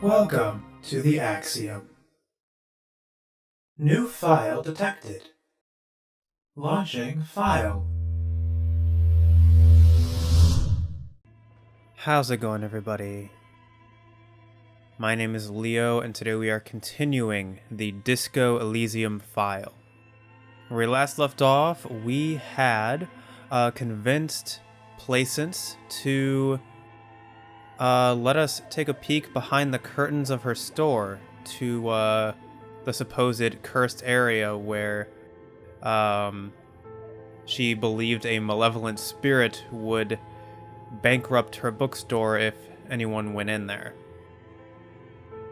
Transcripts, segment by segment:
Welcome to the Axiom. New file detected. Launching file. How's it going, everybody? My name is Leo, and today we are continuing the Disco Elysium file. Where we last left off, we had convinced Placent to let us take a peek behind the curtains of her store to the supposed cursed area where she believed a malevolent spirit would bankrupt her bookstore if anyone went in there.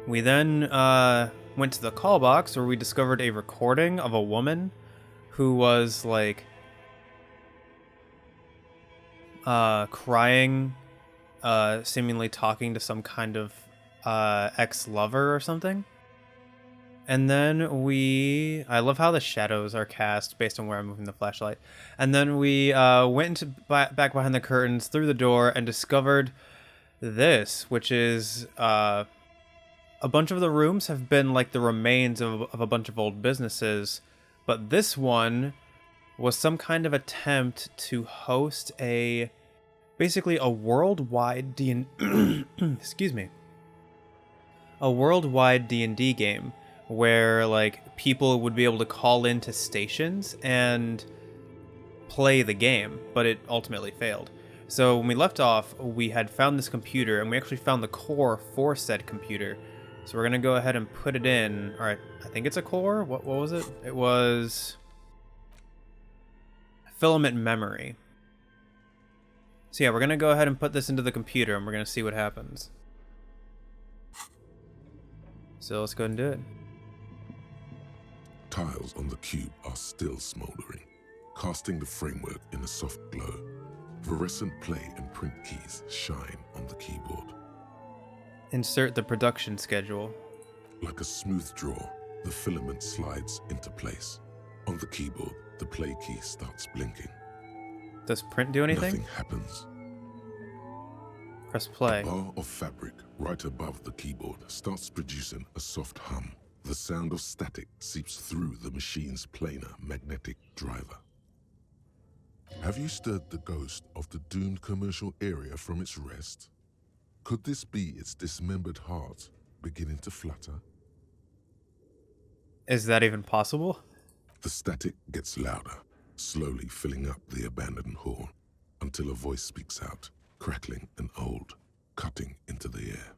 We then went to the call box where we discovered a recording of a woman who was like crying, seemingly talking to some kind of ex-lover or something. And then I love how the shadows are cast based on where I'm moving the flashlight. And then we went back behind the curtains through the door and discovered this, which is a bunch of the rooms have been like the remains of a bunch of old businesses. But this one was some kind of attempt to host basically a worldwide a worldwide D&D game where like people would be able to call into stations and play the game, but it ultimately failed. So when we left off, we had found this computer, and we actually found the core for said computer. So we're gonna go ahead and put it in. All right, I think it's a core. What was it? It was Filament Memory. So yeah, we're gonna go ahead and put this into the computer, and we're gonna see what happens. So let's go ahead and do it. Tiles on the cube are still smoldering, casting the framework in a soft glow. Fluorescent play and print keys shine on the keyboard. Insert the production schedule. Like a smooth draw, the filament slides into place. On the keyboard, the play key starts blinking. Does print do anything? Nothing happens. Press play. A bar of fabric right above the keyboard starts producing a soft hum. The sound of static seeps through the machine's planar magnetic driver. Have you stirred the ghost of the doomed commercial area from its rest? Could this be its dismembered heart beginning to flutter? Is that even possible? The static gets louder, slowly filling up the abandoned hall, until a voice speaks out, crackling and old, cutting into the air.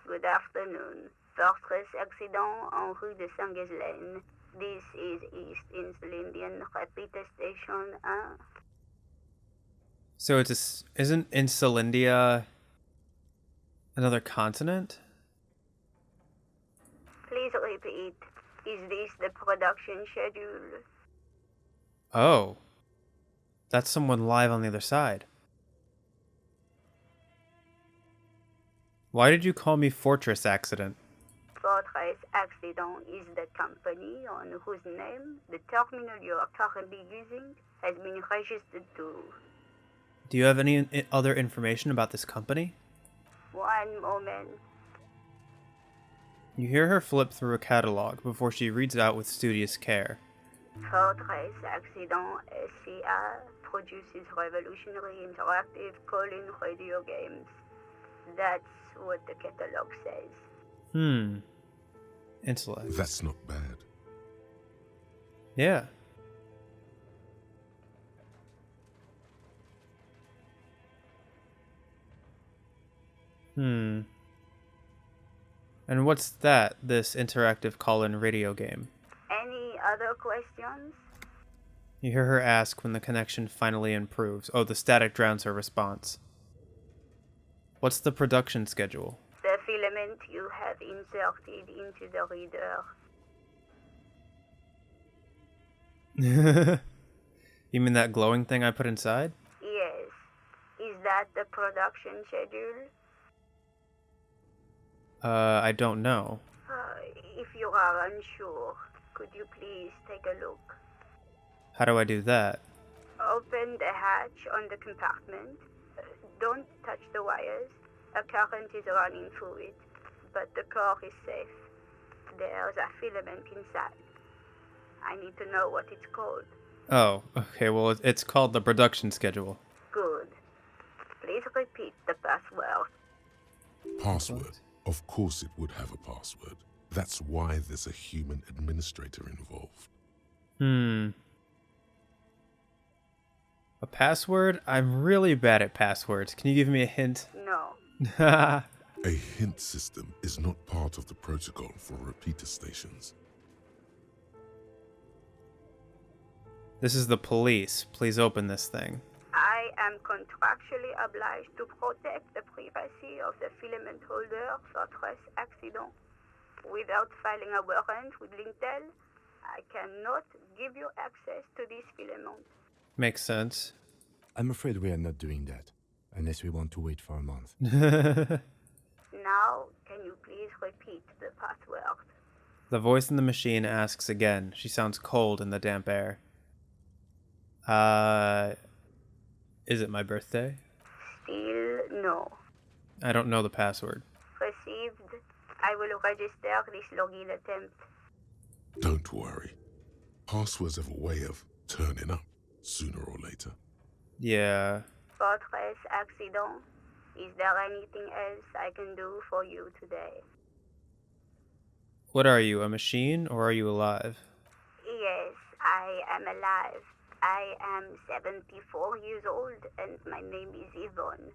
Good afternoon. Fortress accident en rue de Saint-Ghislaine. This is East Insulindian Repeater Station 1. So isn't Insulindia another continent? Please repeat. Is this the production schedule? Oh. That's someone live on the other side. Why did you call me Fortress Accident? Fortress Accident is the company on whose name the terminal you are currently using has been registered to. Do you have any other information about this company? One moment. You hear her flip through a catalog before she reads out with studious care. Fortress Accident SCA produces revolutionary interactive call-in radio games. That's what the catalog says. Intellect. That's not bad. Yeah. And what's that, this interactive call-in radio game? Any other questions? You hear her ask when the connection finally improves. Oh, the static drowns her response. What's the production schedule? The filament you have inserted into the reader. You mean that glowing thing I put inside? Yes. Is that the production schedule? I don't know. If you are unsure, could you please take a look? How do I do that? Open the hatch on the compartment. Don't touch the wires. A current is running through it. but the core is safe. There's a filament inside. I need to know what it's called. Oh, okay. Well, it's called the production schedule. Good. Please repeat the password. Password. Of course it would have a password. That's why there's a human administrator involved. A password? I'm really bad at passwords. Can you give me a hint? No. A hint system is not part of the protocol for repeater stations. This is the police. Please open this thing. I am contractually obliged to protect the privacy of the filament holder for stress accident. Without filing a warrant with Lintel, I cannot give you access to this filament. Makes sense. I'm afraid we are not doing that, unless we want to wait for a month. Now, can you please repeat the password? The voice in the machine asks again. She sounds cold in the damp air. Is it my birthday? Still no. I don't know the password. Received. I will register this login attempt. Don't worry. Passwords have a way of turning up sooner or later. Yeah. Fortress accident. Is there anything else I can do for you today? What are you, a machine, or are you alive? Yes, I am alive. I am 74 years old and my name is Yvonne.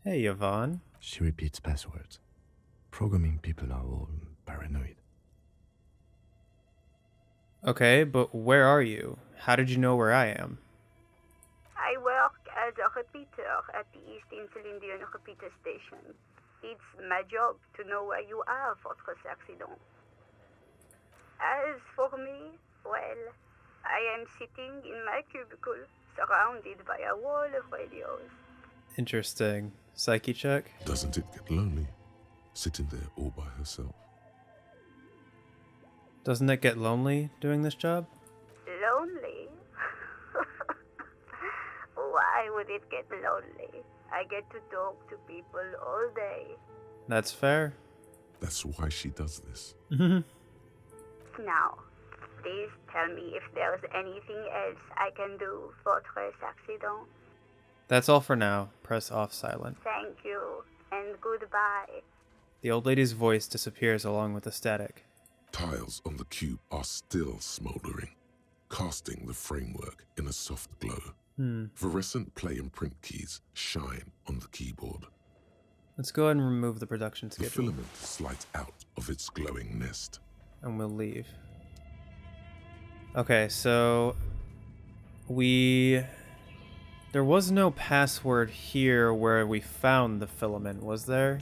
Hey, Yvonne. She repeats passwords. Programming people are all paranoid. Okay, but where are you? How did you know where I am? I work as a repeater at the East Insulindian repeater station. It's my job to know where you are, Fortress accident. As for me, well, I am sitting in my cubicle, surrounded by a wall of radios. Interesting. Psyche check? Doesn't it get lonely, sitting there all by herself? Doesn't it get lonely doing this job? Lonely? Why would it get lonely? I get to talk to people all day. That's fair. That's why she does this. Now, please tell me if there's anything else I can do, Fortress accident. That's all for now. Press off silent. Thank you, and goodbye. The old lady's voice disappears along with the static. Tiles on the cube are still smoldering, casting the framework in a soft glow. Fluorescent play and print keys shine on the keyboard. Let's go ahead and remove the production The schedule. filament slides out of its glowing nest. And we'll leave. Okay, so there was no password here where we found the filament, was there?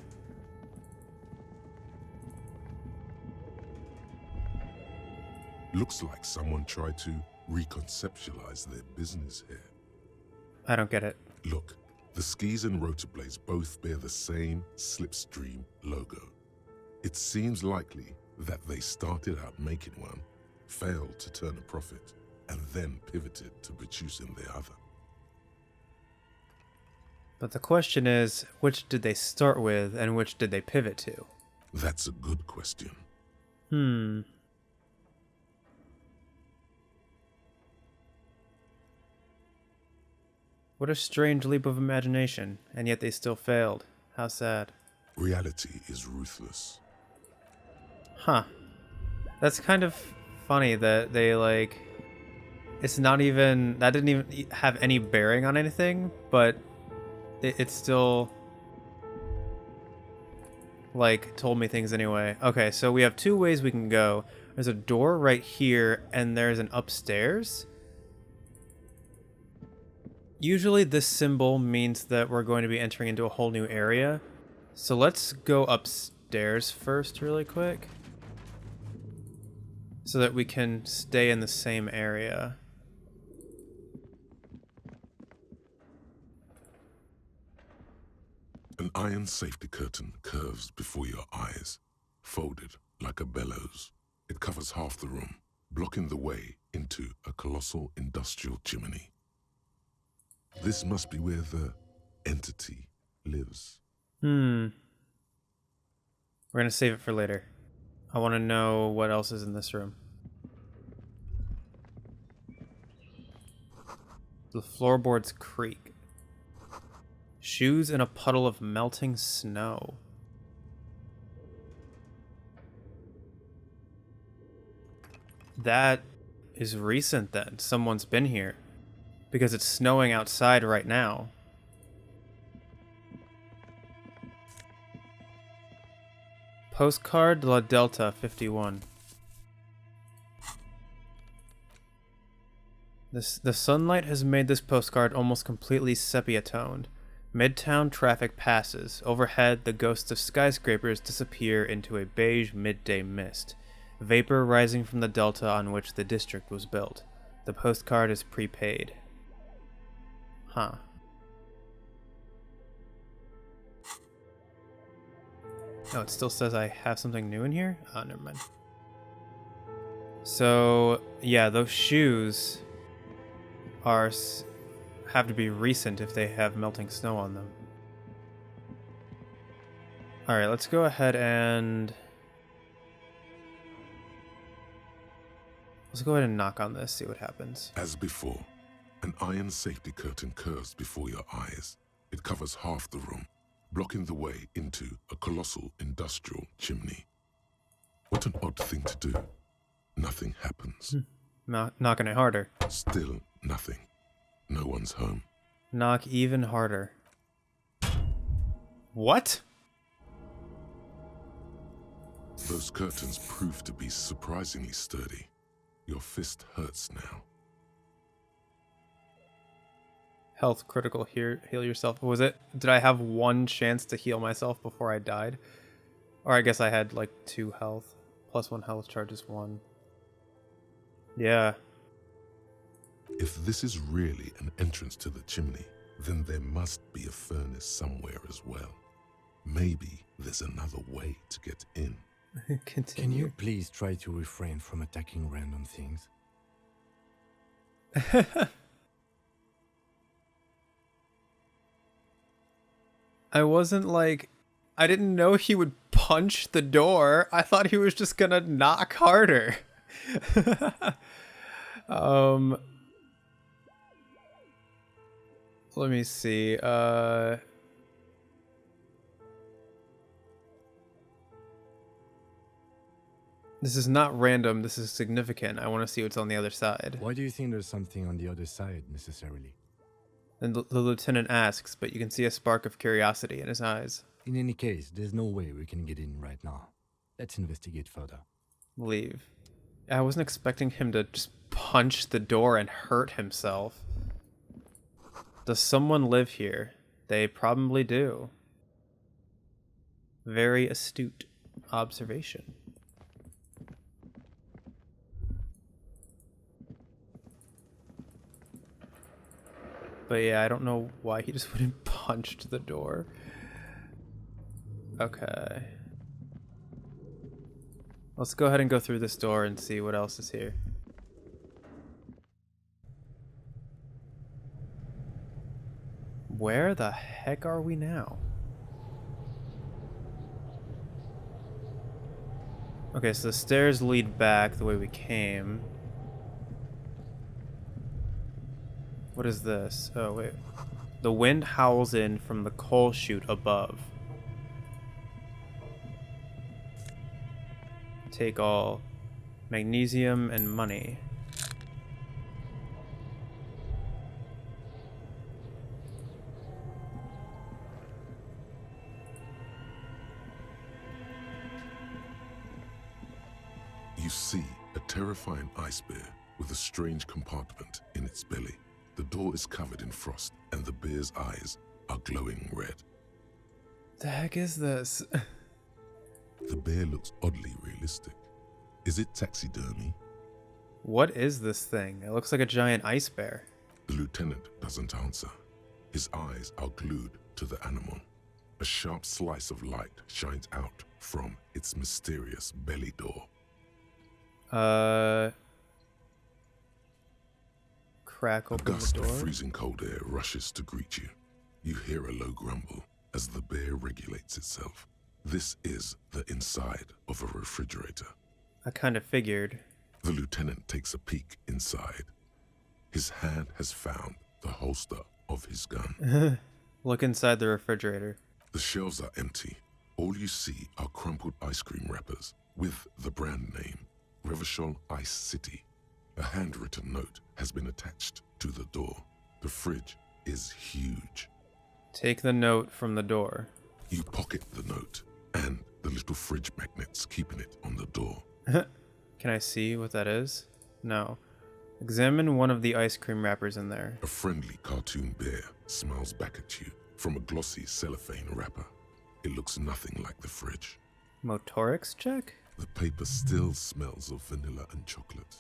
Looks like someone tried to reconceptualize their business here. I don't get it. Look, the skis and rotor blades both bear the same Slipstream logo. It seems likely that they started out making one, failed to turn a profit, and then pivoted to producing the other. But the question is, which did they start with and which did they pivot to? That's a good question. What a strange leap of imagination, and yet they still failed. How sad. Reality is ruthless. Huh. That's kind of funny that they, like... It's not even... That didn't even have any bearing on anything, but it still... like, told me things anyway. Okay, so we have two ways we can go. There's a door right here, and there's an upstairs. Usually this symbol means that we're going to be entering into a whole new area. So let's go upstairs first really quick, so that we can stay in the same area. An iron safety curtain curves before your eyes, folded like a bellows. It covers half the room, blocking the way into a colossal industrial chimney. This must be where the entity lives. We're gonna save it for later. I want to know what else is in this room. The floorboards creak. Shoes in a puddle of melting snow. That is recent then. Someone's been here. Because it's snowing outside right now. Postcard La Delta 51. The sunlight has made this postcard almost completely sepia-toned. Midtown traffic passes. Overhead, the ghosts of skyscrapers disappear into a beige midday mist. Vapor rising from the delta on which the district was built. The postcard is prepaid. Huh. Oh, it still says I have something new in here? Oh, never mind. So, yeah, those shoes have to be recent if they have melting snow on them. Alright, let's go ahead and... Let's go ahead and knock on this, see what happens. As before, an iron safety curtain curves before your eyes. It covers half the room, blocking the way into a colossal industrial chimney. What an odd thing to do. Nothing happens. Knocking it harder. Still nothing. No one's home. Knock even harder. What? Those curtains prove to be surprisingly sturdy. Your fist hurts now. Health critical, heal yourself. Was it? Did I have one chance to heal myself before I died? Or I guess I had like 2 health. Plus 1 health charges 1. Yeah. If this is really an entrance to the chimney, then there must be a furnace somewhere as well. Maybe there's another way to get in. Can you please try to refrain from attacking random things? I wasn't like... I didn't know he would punch the door. I thought he was just gonna knock harder. Let me see. This is not random. This is significant. I want to see what's on the other side. Why do you think there's something on the other side, necessarily? And the lieutenant asks, but you can see a spark of curiosity in his eyes. In any case, there's no way we can get in right now. Let's investigate further. Leave. I wasn't expecting him to just punch the door and hurt himself. Does someone live here? They probably do. Very astute observation. But yeah, I don't know why he just wouldn't punch the door. Okay. Let's go ahead and go through this door and see what else is here. Where the heck are we now? Okay, so the stairs lead back the way we came. What is this? Oh, wait. The wind howls in from the coal chute above. Take all. Magnesium and money. You see a terrifying ice bear with a strange compartment in its belly. The door is covered in frost, and the bear's eyes are glowing red. The heck is this? The bear looks oddly realistic. Is it taxidermy? What is this thing? It looks like a giant ice bear. The lieutenant doesn't answer. His eyes are glued to the animal. A sharp slice of light shines out from its mysterious belly door. Crack A open the gust door. of freezing cold air rushes to greet you. You hear a low grumble as the bear regulates itself. This is the inside of a refrigerator. I kind of figured. The lieutenant takes a peek inside. His hand has found the holster of his gun. Look inside the refrigerator. The shelves are empty. All you see are crumpled ice cream wrappers with the brand name, Revachol Ice City. A handwritten note has been attached to the door. The fridge is huge. Take the note from the door. You pocket the note and the little fridge magnets keeping it on the door. Can I see what that is? No. Examine one of the ice cream wrappers in there. A friendly cartoon bear smiles back at you from a glossy cellophane wrapper. It looks nothing like the fridge. Motorics check? The paper still smells of vanilla and chocolate.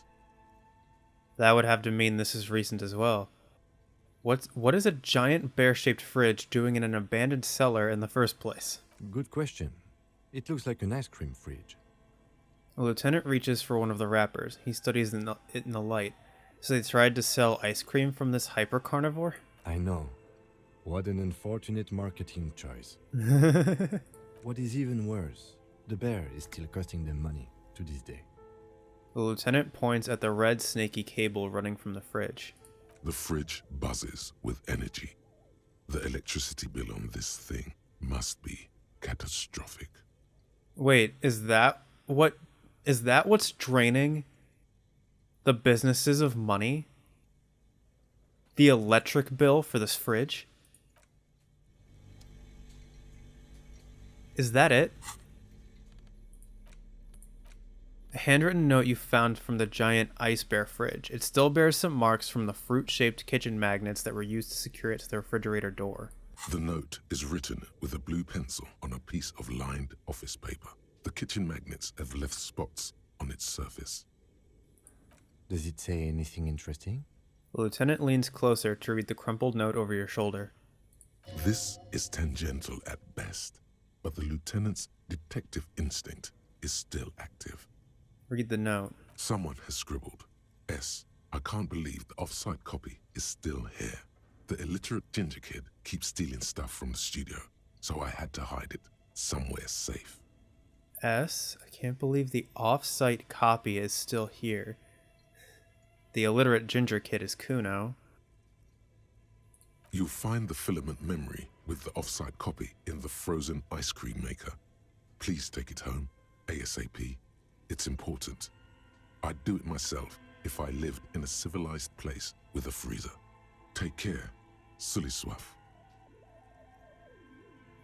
That would have to mean this is recent as well. What is a giant bear-shaped fridge doing in an abandoned cellar in the first place? Good question. It looks like an ice cream fridge. A lieutenant reaches for one of the wrappers. He studies it in the light. So they tried to sell ice cream from this hyper-carnivore? I know. What an unfortunate marketing choice. What is even worse, the bear is still costing them money to this day. The lieutenant points at the red snaky cable running from the fridge. The fridge buzzes with energy. The electricity bill on this thing must be catastrophic. Wait, is that what's draining the businesses of money? The electric bill for this fridge? Is that it? A handwritten note you found from the giant ice bear fridge. It still bears some marks from the fruit-shaped kitchen magnets that were used to secure it to the refrigerator door. The note is written with a blue pencil on a piece of lined office paper. The kitchen magnets have left spots on its surface. Does it say anything interesting? The lieutenant leans closer to read the crumpled note over your shoulder. This is tangential at best, but the lieutenant's detective instinct is still active. Read the note. Someone has scribbled, S. I can't believe the off-site copy is still here. The illiterate ginger kid keeps stealing stuff from the studio, so I had to hide it somewhere safe. S. I can't believe the off-site copy is still here. The illiterate ginger kid is Kuno. You'll find the filament memory with the off-site copy in the frozen ice cream maker. Please take it home, ASAP. It's important. I'd do it myself if I lived in a civilized place with a freezer. Take care. Sully Swaff.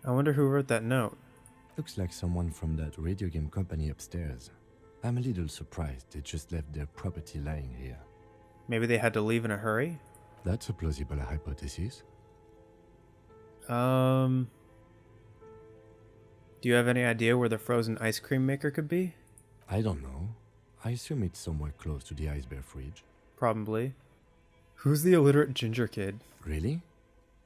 I wonder who wrote that note. Looks like someone from that radio game company upstairs. I'm a little surprised they just left their property lying here. Maybe they had to leave in a hurry? That's a plausible hypothesis. Do you have any idea where the frozen ice cream maker could be? I don't know. I assume it's somewhere close to the ice bear fridge. Probably. Who's the illiterate ginger kid? Really?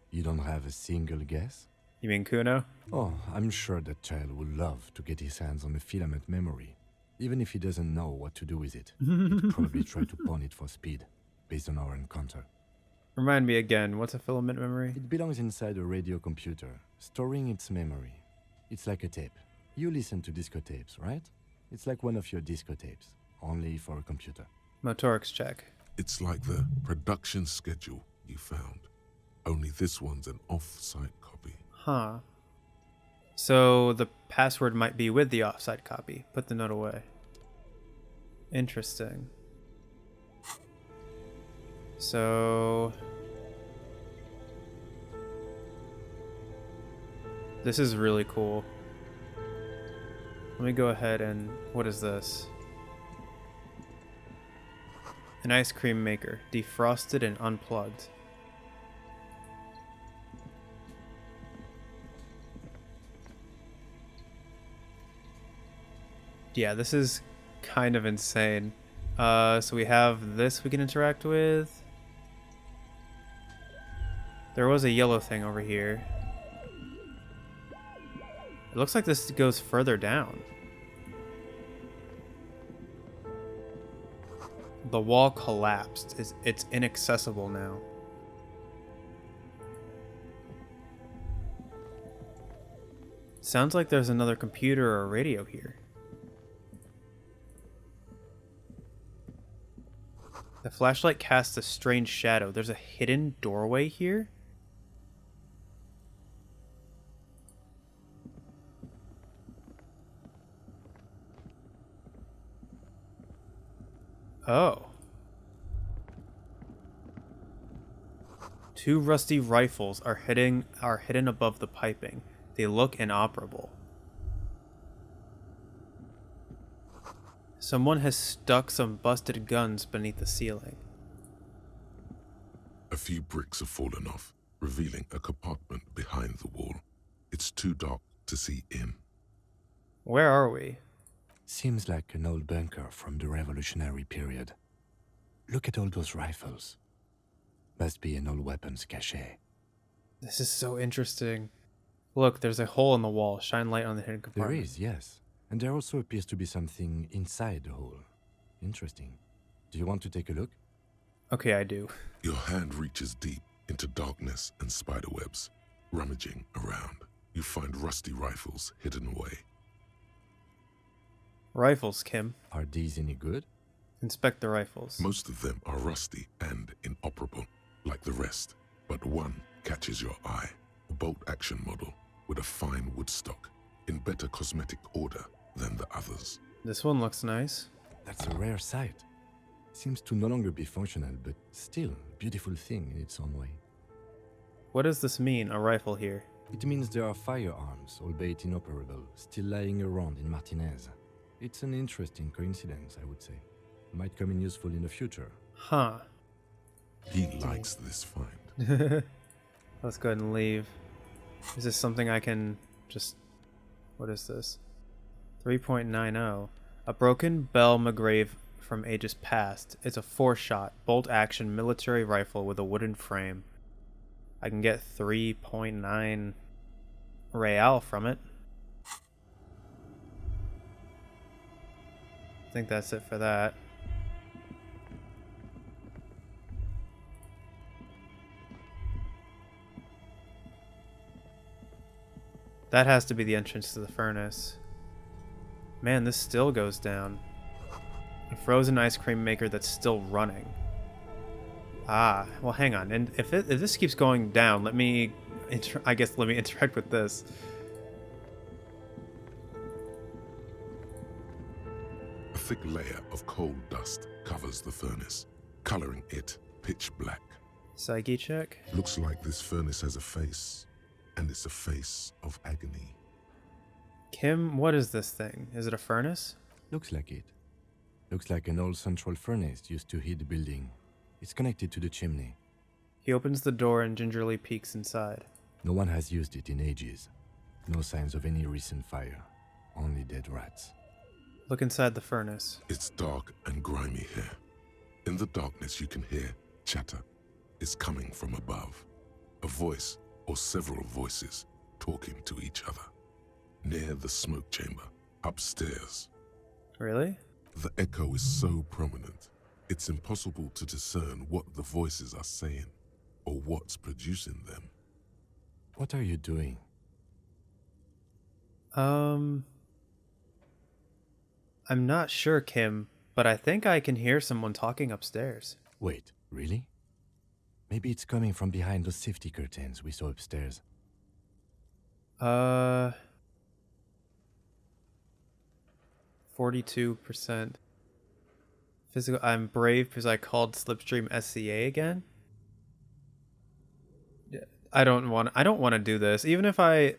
You don't have a single guess? You mean Kuno? Oh, I'm sure that child would love to get his hands on the filament memory. Even if he doesn't know what to do with it, he'd probably try to pawn it for speed, based on our encounter. Remind me again, what's a filament memory? It belongs inside a radio computer, storing its memory. It's like a tape. You listen to disco tapes, right? It's like one of your disco tapes, only for a computer. Motorics check. It's like the production schedule you found. Only this one's an off-site copy. Huh. So the password might be with the offsite copy. Put the note away. Interesting. So this is really cool. Let me go ahead and... What is this? An ice cream maker. Defrosted and unplugged. Yeah, this is kind of insane. So we have this we can interact with. There was a yellow thing over here. It looks like this goes further down. The wall collapsed. It's inaccessible now. Sounds like there's another computer or radio here. The flashlight casts a strange shadow. There's a hidden doorway here? Oh. Two rusty rifles are hidden above the piping. They look inoperable. Someone has stuck some busted guns beneath the ceiling. A few bricks have fallen off, revealing a compartment behind the wall. It's too dark to see in. Where are we? Seems like an old bunker from the Revolutionary period. Look at all those rifles. Must be an old weapons cache. This is so interesting. Look, there's a hole in the wall. Shine light on the hidden compartment. There is, yes. And there also appears to be something inside the hole. Interesting. Do you want to take a look? Okay, I do. Your hand reaches deep into darkness and spiderwebs. Rummaging around, you find rusty rifles hidden away. Rifles, Kim. Are these any good? Inspect the rifles. Most of them are rusty and inoperable, like the rest. But one catches your eye. A bolt-action model with a fine wood stock, in better cosmetic order than the others. This one looks nice. That's a rare sight. Seems to no longer be functional, but still a beautiful thing in its own way. What does this mean, a rifle here? It means there are firearms, albeit inoperable, still lying around in Martinez. It's an interesting coincidence, I would say. Might come in useful in the future. Huh. He likes this find. Let's go ahead and leave. Is this something I can just... What is this? 3.90. A broken Bell McGrave from ages past. It's a 4-shot, bolt-action military rifle with a wooden frame. I can get 3.9 real from it. I think that's it for that. That has to be the entrance to the furnace. Man, this still goes down. A frozen ice cream maker that's still running. Ah, well, hang on. And if this keeps going down, let me interact with this. A thick layer of coal dust covers the furnace, coloring it pitch black. Psyche check. Looks like this furnace has a face, and it's a face of agony. Kim, what is this thing? Is it a furnace? Looks like it. Looks like an old central furnace used to heat the building. It's connected to the chimney. He opens the door and gingerly peeks inside. No one has used it in ages. No signs of any recent fire. Only dead rats. Look inside the furnace. It's dark and grimy here. In the darkness you can hear chatter. It's coming from above. A voice or several voices talking to each other. Near the smoke chamber, upstairs. Really? The echo is so prominent, it's impossible to discern what the voices are saying or what's producing them. What are you doing? I'm not sure, Kim, but I think I can hear someone talking upstairs. Wait, really? Maybe it's coming from behind those safety curtains we saw upstairs. 42%. Physical. I'm brave because I called Slipstream SCA again. I don't want to do this. Even if I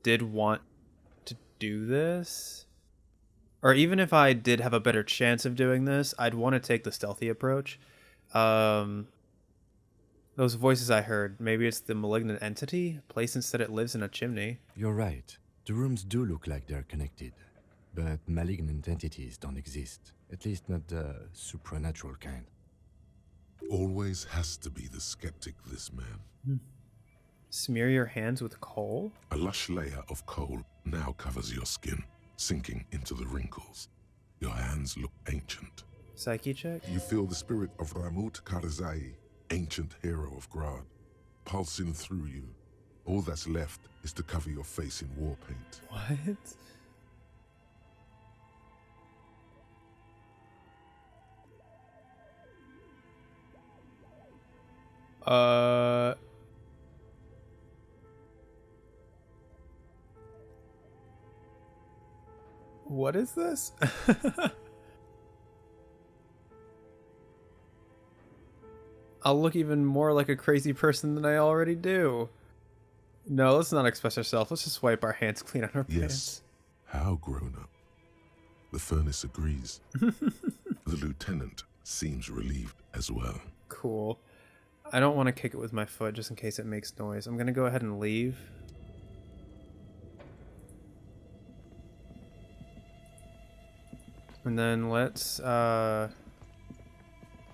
did want to do this, or even if I did have a better chance of doing this, I'd want to take the stealthy approach. Those voices I heard, maybe it's the malignant entity. Placent said it lives in a chimney. You're right. The rooms do look like they're connected. But malignant entities don't exist. At least not the supernatural kind. Always has to be the skeptic, this man. Smear your hands with coal? A lush layer of coal now covers your skin, sinking into the wrinkles. Your hands look ancient. Psyche check? You feel the spirit of Ramut Karzai, ancient hero of Grad, pulsing through you, All that's left is to cover your face in war paint. What? What is this? I'll look even more like a crazy person than I already do. No, let's not express ourselves. Let's just wipe our hands clean on our Yes. pants. How grown up. The furnace agrees. The lieutenant seems relieved as well. Cool. I don't want to kick it with my foot just in case it makes noise. I'm going to go ahead and leave. And then let's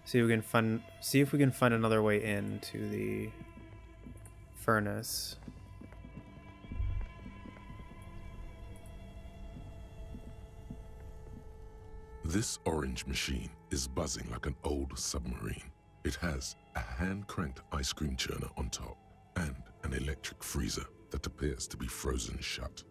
see if we can find another way into the furnace. This orange machine is buzzing like an old submarine. It has a hand-cranked ice cream churner on top and an electric freezer that appears to be frozen shut.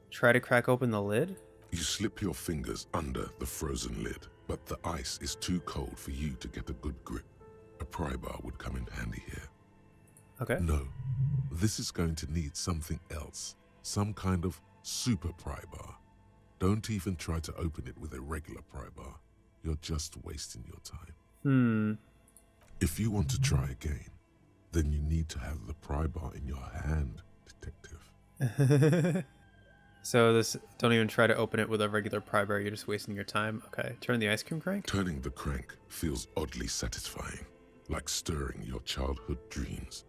Try to crack open the lid? You slip your fingers under the frozen lid, but the ice is too cold for you to get a good grip. A pry bar would come in handy here. Okay. No, this is going to need something else. Some kind of super pry bar. Don't even try to open it with a regular pry bar. You're just wasting your time. If you want to try again, then you need to have the pry bar in your hand, detective. So this, don't even try to open it with a regular pry bar, you're just wasting your time. Okay, turn the ice cream crank. Turning the crank feels oddly satisfying, like stirring your childhood dreams.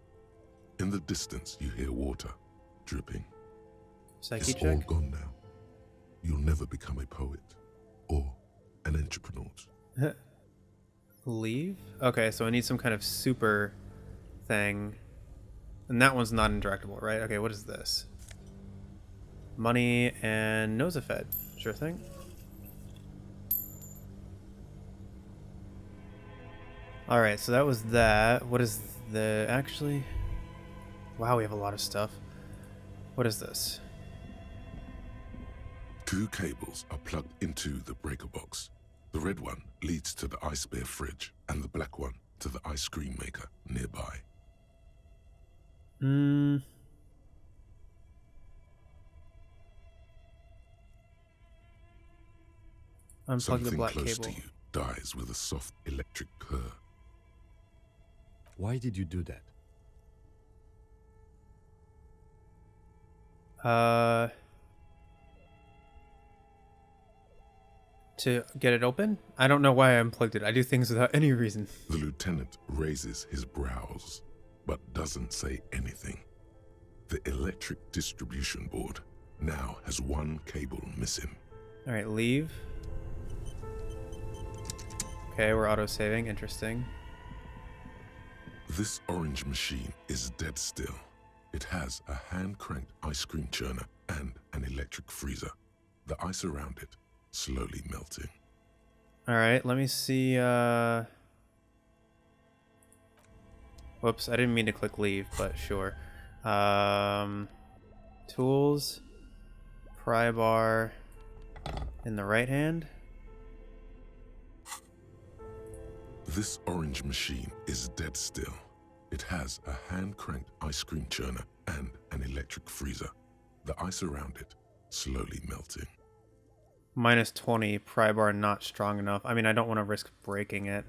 In the distance, you hear water dripping. Psyche It's check. all gone now. You'll never become a poet or an entrepreneur. Leave? Okay, so I need some kind of super thing. And that one's not interactable, right? Okay, what is this? Money and Nosafed. Sure thing. Alright, so that was that. What is the... Actually... Wow, we have a lot of stuff. What is this? 2 cables are plugged into the breaker box. The red one leads to the ice bear fridge, and the black one to the ice cream maker nearby. Unplug Something the black close cable. to you dies with a soft electric purr. Why did you do that? To get it open? I don't know why I unplugged it. I do things without any reason. The lieutenant raises his brows, but doesn't say anything. The electric distribution board now has 1 cable missing. Alright, leave. Okay, we're auto-saving. Interesting. This orange machine is dead still. It has a hand-cranked ice cream churner and an electric freezer. The ice around it slowly melting. Alright, let me see, Whoops, I didn't mean to click leave, but sure. Tools. Pry bar. In the right hand. This orange machine is dead still. It has a hand-cranked ice cream churner and an electric freezer. The ice around it slowly melting. -20, pry bar not strong enough. I mean, I don't want to risk breaking it.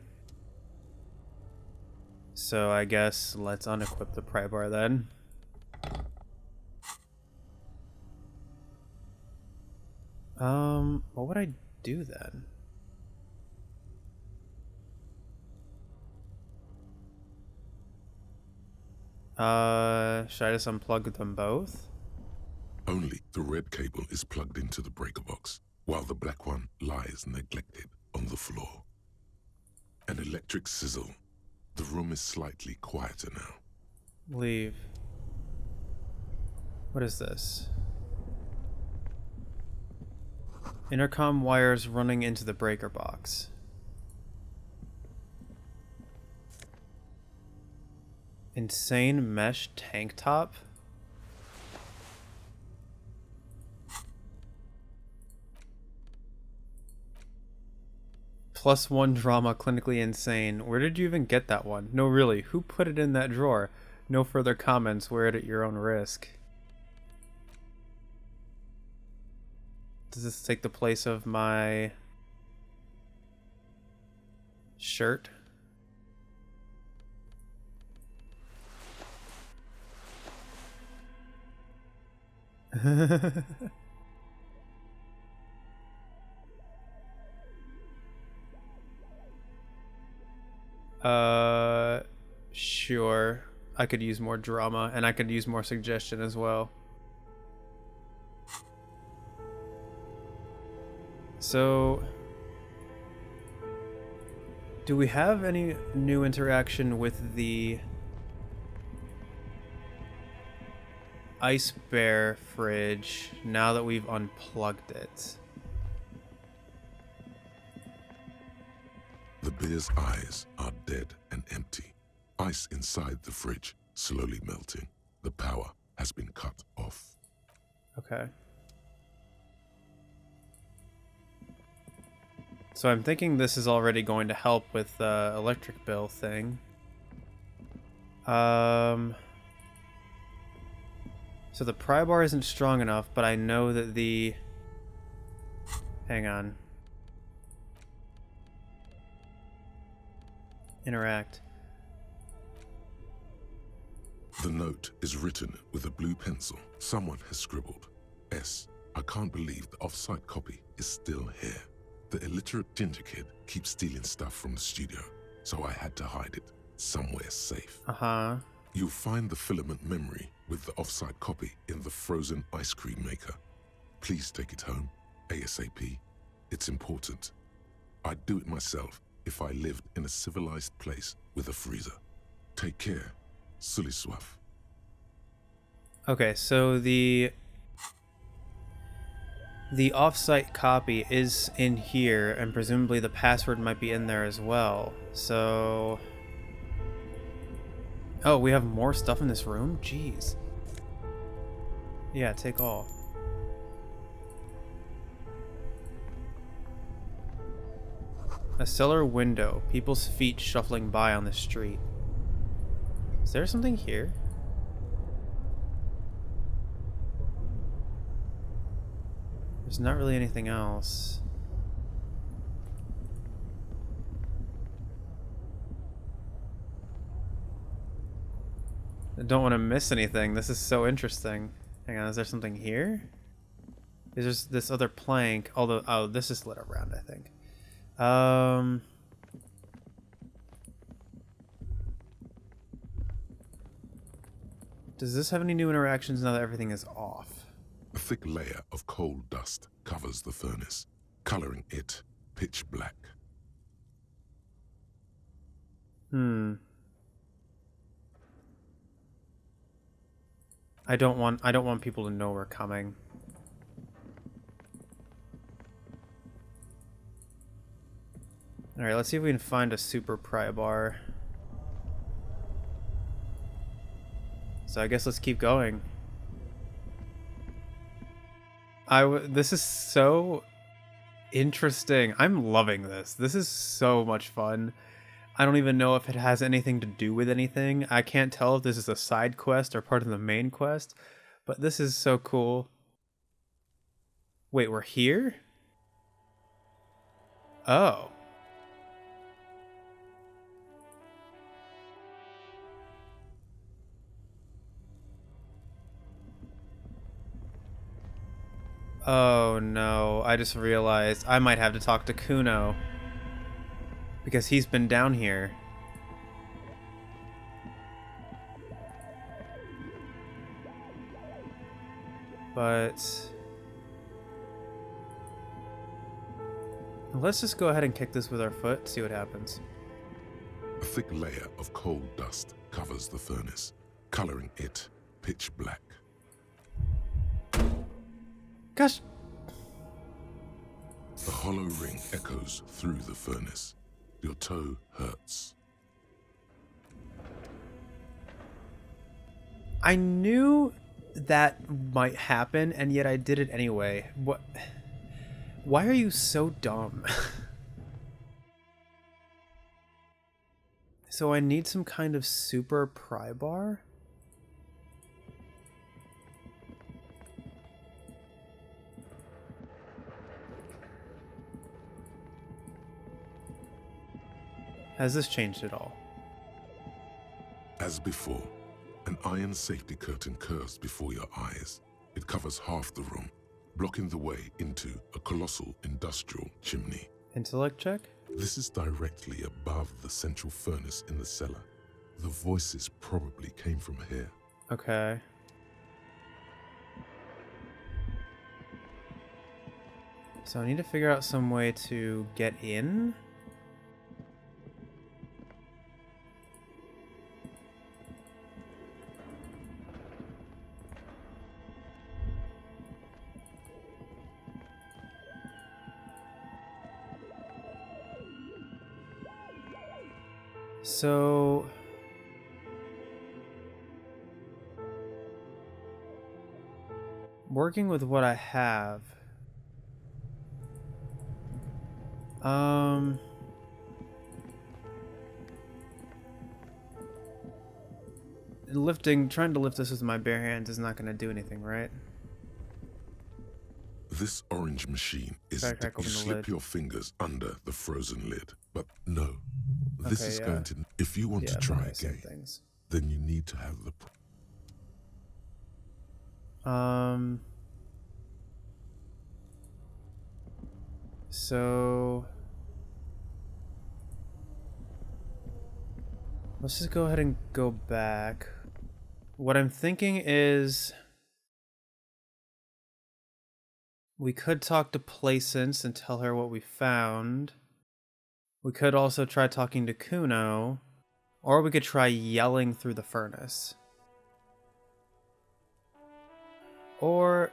So I guess let's unequip the pry bar then. What would I do then? Should I just unplug them both? Only the red cable is plugged into the breaker box, while the black one lies neglected on the floor. An electric sizzle. The room is slightly quieter now. Leave. What is this? Intercom wires running into the breaker box. Insane mesh tank top? +1 drama, clinically insane. Where did you even get that one? No, really, who put it in that drawer? No further comments, wear it at your own risk. Does this take the place of my shirt? Sure. I could use more drama, and I could use more suggestion as well. So, do we have any new interaction with the Ice Bear fridge now that we've unplugged it? The bear's eyes are dead and empty. Ice inside the fridge, slowly melting. The power has been cut off. Okay. So I'm thinking this is already going to help with the electric bill thing. So the pry bar isn't strong enough, but I know that the... Hang on. Interact. The note is written with a blue pencil. Someone has scribbled. S. I can't believe the off-site copy is still here. The illiterate ginger kid keeps stealing stuff from the studio, so I had to hide it somewhere safe. Uh-huh. You'll find the filament memory with the off-site copy in the frozen ice cream maker. Please take it home, ASAP. It's important. I'd do it myself if I lived in a civilized place with a freezer. Take care. Suliswaf. Okay, so the off-site copy is in here, and presumably the password might be in there as well. So... Oh, we have more stuff in this room? Jeez. Yeah, take all. A cellar window. People's feet shuffling by on the street. Is there something here? There's not really anything else. I don't want to miss anything. This is so interesting. Hang on, is there something here? Is there this other plank? Although, oh, this is lit around, I think. Does this have any new interactions now that everything is off? A thick layer of coal dust covers the furnace, coloring it pitch black. I don't want people to know we're coming. Alright, let's see if we can find a super pry bar. So I guess let's keep going. This is so interesting. I'm loving this. This is so much fun. I don't even know if it has anything to do with anything. I can't tell if this is a side quest or part of the main quest, but this is so cool. Wait, we're here? Oh. Oh no, I just realized I might have to talk to Kuno. Because he's been down here. But... let's just go ahead and kick this with our foot, see what happens. A thick layer of coal dust covers the furnace, coloring it pitch black. Gosh! The hollow ring echoes through the furnace. Your toe hurts. I knew that might happen, and yet I did it anyway. What? Why are you so dumb? So I need some kind of super pry bar? Has this changed at all? As before, an iron safety curtain curves before your eyes. It covers half the room, blocking the way into a colossal industrial chimney. Intellect check? This is directly above the central furnace in the cellar. The voices probably came from here. Okay. So I need to figure out some way to get in. So working with what I have, trying to lift this with my bare hands is not going to do anything, right? This orange machine is Try to crack you open the slip lid. your fingers under the frozen lid. But no, this Okay, is yeah. going to... If you want Yeah, to try I said again, things. then you need to have the... So let's just go ahead and go back. What I'm thinking is we could talk to Placent and tell her what we found. We could also try talking to Kuno, or we could try yelling through the furnace. Or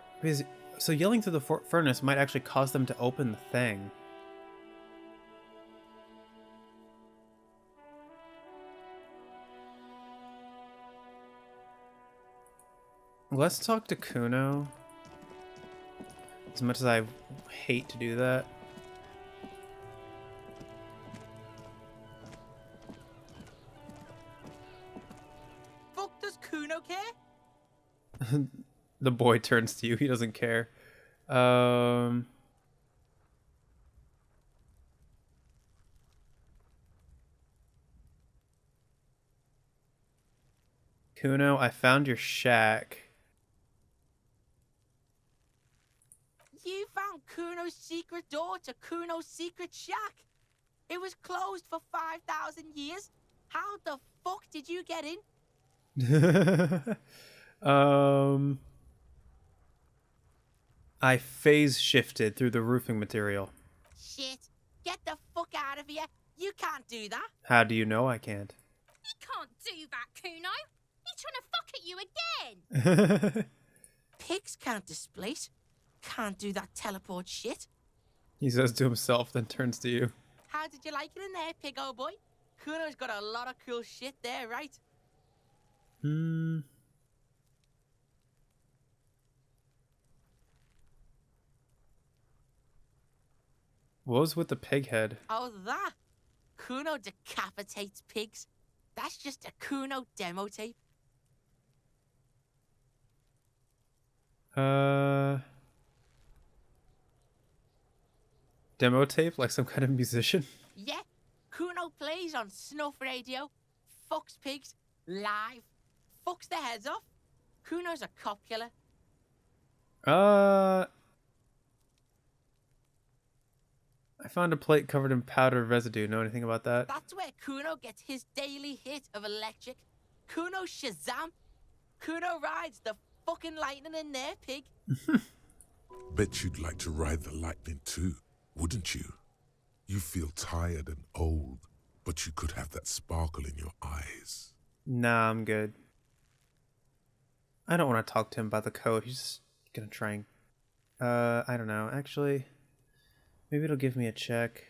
so yelling through the furnace might actually cause them to open the thing. Let's talk to Kuno. As much as I hate to do that. Fuck does Kuno care? The boy turns to you. He doesn't care. Kuno, I found your shack. You found Kuno's secret door to Kuno's secret shack. It was closed for 5,000 years. How the fuck did you get in? I phase shifted through the roofing material. Shit. Get the fuck out of here. You can't do that. How do you know I can't? You can't do that, Kuno. He's trying to fuck at you again. Pigs can't displace. Can't do that teleport shit. He says to himself, then turns to you. How did you like it in there, pig old boy? Kuno's got a lot of cool shit there, right? What was with the pig head? Oh, that? Kuno decapitates pigs. That's just a Kuno demo tape. Demo tape? Like some kind of musician? Yeah, Kuno plays on snuff radio, fucks pigs, live, fucks their heads off. Kuno's a cop killer. I found a plate covered in powdered residue. Know anything about that? That's where Kuno gets his daily hit of electric. Kuno Shazam. Kuno rides the fucking lightning in there, pig. Bet you'd like to ride the lightning too, wouldn't you? You feel tired and old, but you could have that sparkle in your eyes. Nah, I'm good. I don't want to talk to him about the code. He's just gonna try and... I don't know. Actually, maybe it'll give me a check.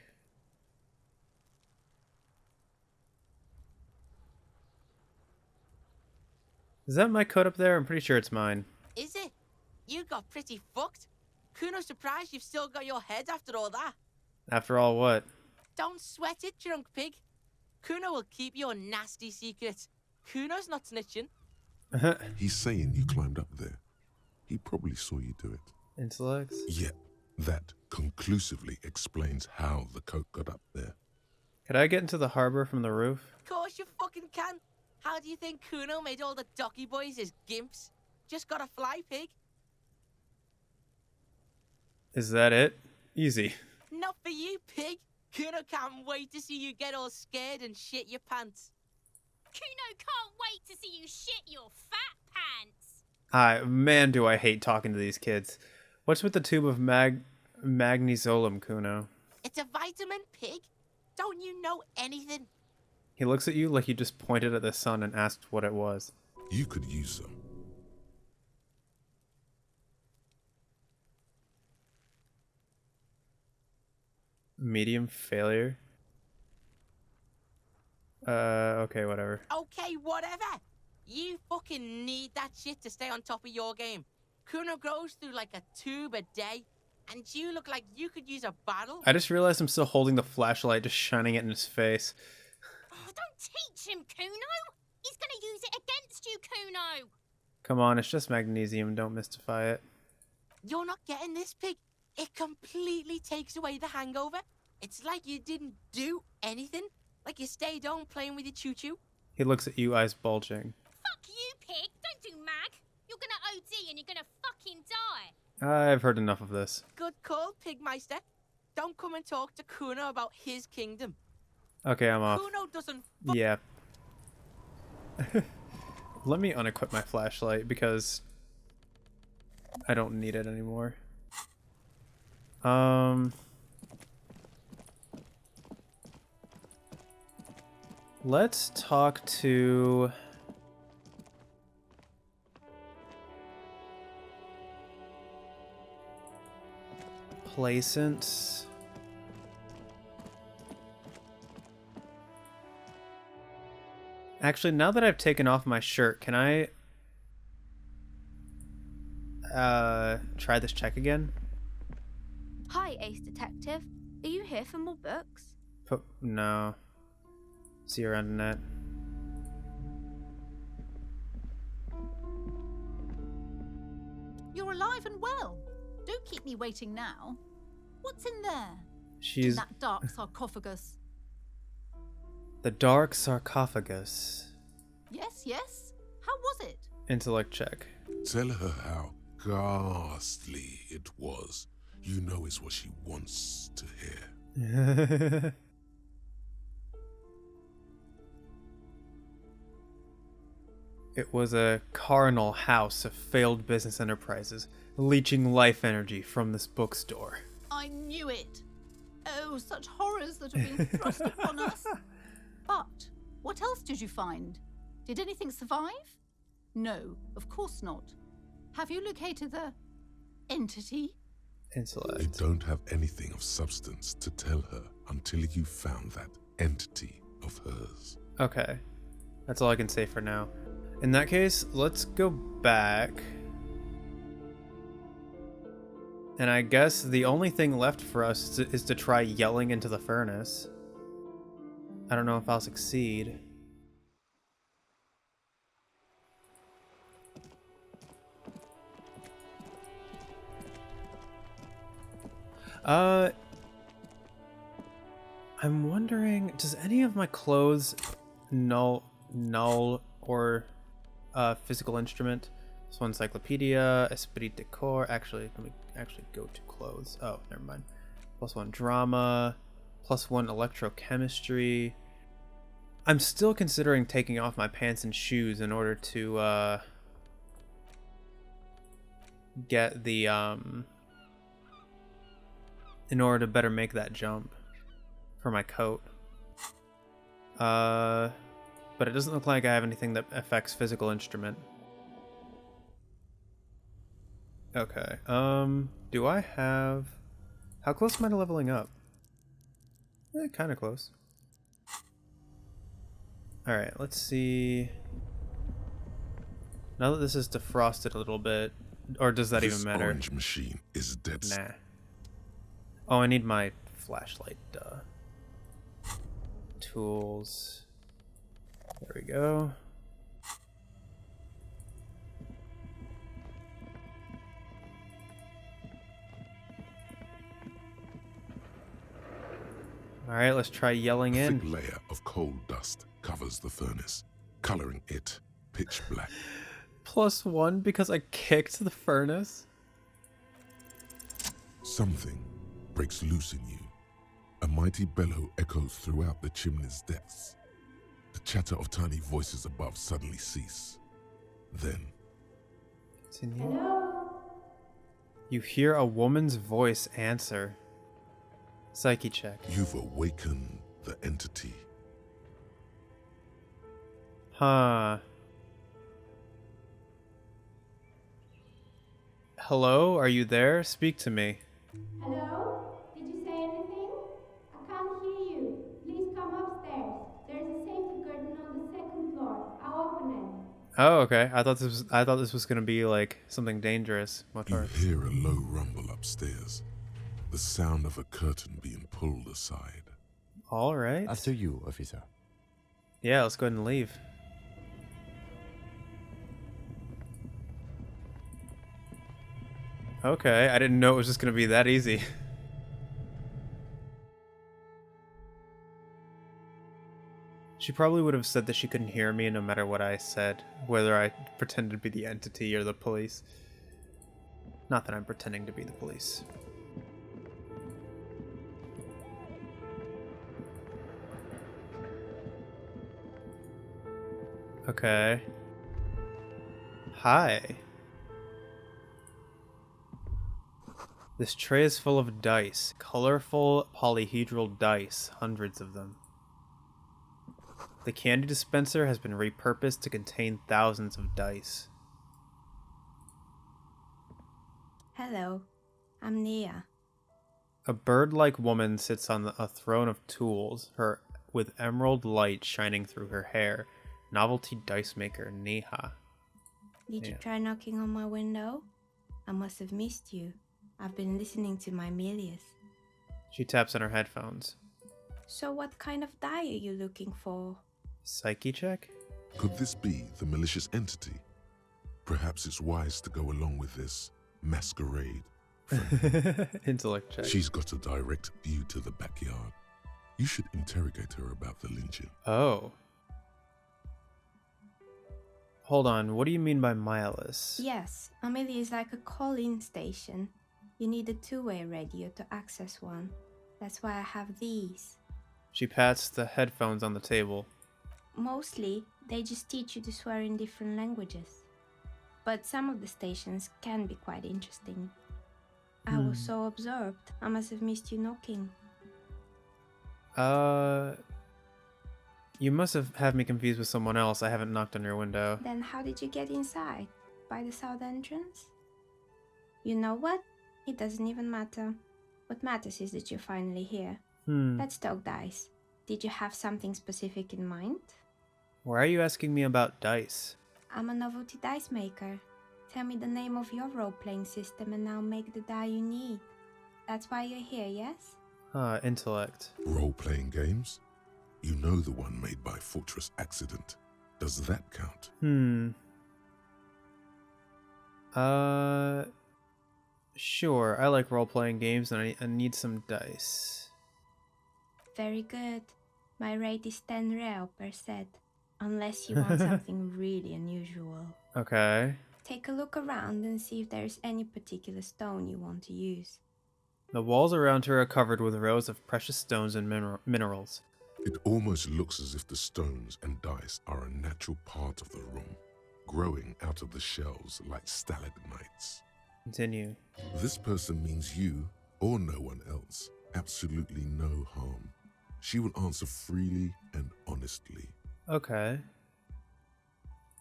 Is that my coat up there? I'm pretty sure it's mine. Is it? You got pretty fucked. Kuno's surprised you've still got your head after all that. After all, what? Don't sweat it, drunk pig. Kuno will keep your nasty secrets. Kuno's not snitching. He's saying you climbed up there. He probably saw you do it. Intellects? Yet, that conclusively explains how the coat got up there. Could I get into the harbor from the roof? Of course you fucking can. How do you think Kuno made all the docky boys his gimps? Just gotta fly, pig. Is that it? Easy. Not for you, pig. Kuno can't wait to see you get all scared and shit your pants. Kuno can't wait to see you shit your fat pants. Man, do I hate talking to these kids. What's with the tube of magnesium, Kuno? It's a vitamin, pig. Don't you know anything? He looks at you like you just pointed at the sun and asked what it was. You could use some. Medium failure? Okay, whatever. Okay, whatever. You fucking need that shit to stay on top of your game. Kuno goes through like a tube a day, and you look like you could use a bottle. I just realized I'm still holding the flashlight, just shining it in his face. Oh, don't teach him, Kuno. He's gonna use it against you, Kuno. Come on, it's just magnesium, don't mystify it. You're not getting this, pig. It completely takes away the hangover. It's like you didn't do anything. Like you stayed home playing with your choo-choo. He looks at you, eyes bulging. Fuck you, pig. Don't do mag. You're gonna OD and you're gonna fucking die. I've heard enough of this. Good call, Pigmeister. Don't come and talk to Kuno about his kingdom. Okay, I'm off. Kuno doesn't Yeah. Let me unequip my flashlight because I don't need it anymore. Let's talk to Placent. Actually, now that I've taken off my shirt, can I try this check again? Hi, Ace Detective. Are you here for more books? No. See you around, Annette. You're alive and well. Don't keep me waiting now. What's in there? In She's that dark sarcophagus. the dark sarcophagus. Yes, yes. How was it? Intellect check. Tell her how ghastly it was. You know it's what she wants to hear. It was a carnal house of failed business enterprises, leeching life energy from this bookstore. I knew it. Oh, such horrors that have been thrust upon us. But what else did you find? Did anything survive? No, of course not. Have you located the entity? You Intellect. don't have anything of substance to tell her until you found that entity of hers. Okay. That's all I can say for now. In that case, let's go back. And I guess the only thing left for us is to try yelling into the furnace. I don't know if I'll succeed. I'm wondering, does any of my clothes null or physical instrument? So encyclopedia, esprit de corps. Actually, let me actually go to clothes. Oh, never mind. +1 drama, +1 electrochemistry. I'm still considering taking off my pants and shoes in order to get the in order to better make that jump for my coat. But it doesn't look like I have anything that affects physical instrument. Okay. Do I have... How close am I to leveling up? Kind of close. Alright, let's see... Now that this is defrosted a little bit, or does that even matter? This orange machine is dead. Nah. Oh, I need my flashlight. Duh. Tools. There we go. Alright, let's try yelling A in. thick layer of coal dust covers the furnace, coloring it pitch black. +1 because I kicked the furnace? Something breaks loose in you. A mighty bellow echoes throughout the chimney's depths. The chatter of tiny voices above suddenly cease. Then, Continue. Hello? You hear a woman's voice answer. Psyche check. you've awakened the entity. Huh. Hello, are you there? Speak to me. Hello? Did you say anything? I can't hear you. Please come upstairs. There's a safety curtain on the second floor. I'll open it. Oh, okay. I thought this was gonna be like something dangerous. What You part? hear a low rumble upstairs, the sound of a curtain being pulled aside. All right. After you, officer. Yeah, let's go ahead and leave. Okay, I didn't know it was just gonna be that easy. She probably would have said that she couldn't hear me no matter what I said, whether I pretended to be the entity or the police. Not that I'm pretending to be the police. Okay. Hi. This tray is full of dice. Colorful polyhedral dice. Hundreds of them. The candy dispenser has been repurposed to contain thousands of dice. Hello, I'm Nia. A bird-like woman sits on a throne of tools, with emerald light shining through her hair. Novelty dice maker Neha. Did you try knocking on my window? I must have missed you. I've been listening to my Milius. She taps on her headphones. So what kind of die are you looking for? Psyche check? Could this be the malicious entity? Perhaps it's wise to go along with this masquerade. Intellect check. She's got a direct view to the backyard. You should interrogate her about the lynching. Oh. Hold on, what do you mean by Milus? Yes, Amelia is like a call-in station. You need a two-way radio to access one. That's why I have these. She pats the headphones on the table. Mostly, they just teach you to swear in different languages. But some of the stations can be quite interesting. I was so absorbed, I must have missed you knocking. You must have me confused with someone else. I haven't knocked on your window. Then how did you get inside? By the south entrance? You know what? It doesn't even matter. What matters is that you're finally here. Let's talk dice. Did you have something specific in mind? Why are you asking me about dice? I'm a novelty dice maker. Tell me the name of your role-playing system and I'll make the die you need. That's why you're here, yes? Intellect. Role-playing games? You know the one made by Fortress Accident. Does that count? Sure. I like role-playing games and I need some dice. Very good. My rate is 10 real per set. Unless you want something really unusual. Okay. Take a look around and see if there's any particular stone you want to use. The walls around her are covered with rows of precious stones and minerals. It almost looks as if the stones and dice are a natural part of the room, growing out of the shells like stalagmites. Continue. This person means you, or no one else, absolutely no harm. She will answer freely and honestly. Okay.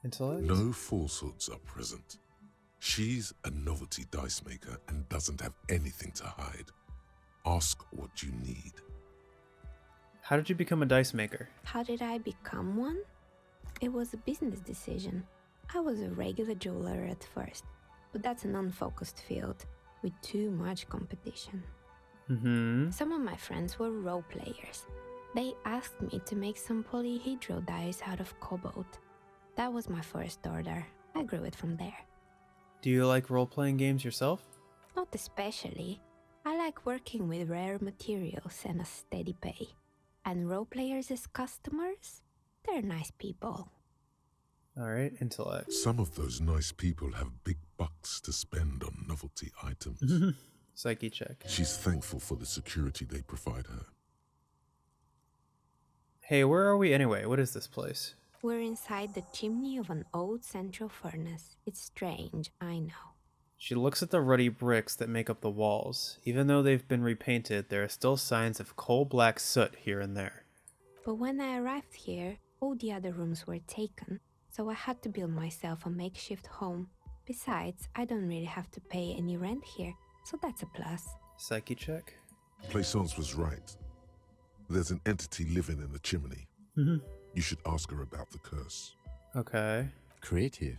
Intellect? No falsehoods are present. She's a novelty dice maker and doesn't have anything to hide. Ask what you need. How did you become a dice maker? How did I become one? It was a business decision. I was a regular jeweler at first, but that's an unfocused field with too much competition. Some of my friends were role players. They asked me to make some polyhedral dies out of cobalt. That was my first order. I grew it from there. Do you like role-playing games yourself? Not especially. I like working with rare materials and a steady pay. And role players as customers? They're nice people. Alright, intellect. Some of those nice people have big bucks to spend on novelty items. Psyche check. She's thankful for the security they provide her. Hey, where are we anyway? What is this place? We're inside the chimney of an old central furnace. It's strange, I know. She looks at the ruddy bricks that make up the walls. Even though they've been repainted, there are still signs of coal-black soot here and there. But when I arrived here, all the other rooms were taken, so I had to build myself a makeshift home. Besides, I don't really have to pay any rent here, so that's a plus. Psyche check. Placent was right. There's an entity living in the chimney. You should ask her about the curse. Okay. Creative.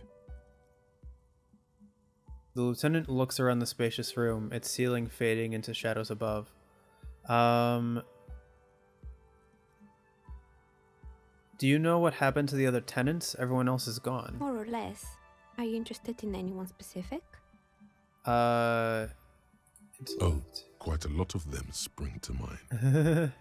The lieutenant looks around the spacious room, its ceiling fading into shadows above. Do you know what happened to the other tenants? Everyone else is gone. More or less. Are you interested in anyone specific? Oh, quite a lot of them spring to mind.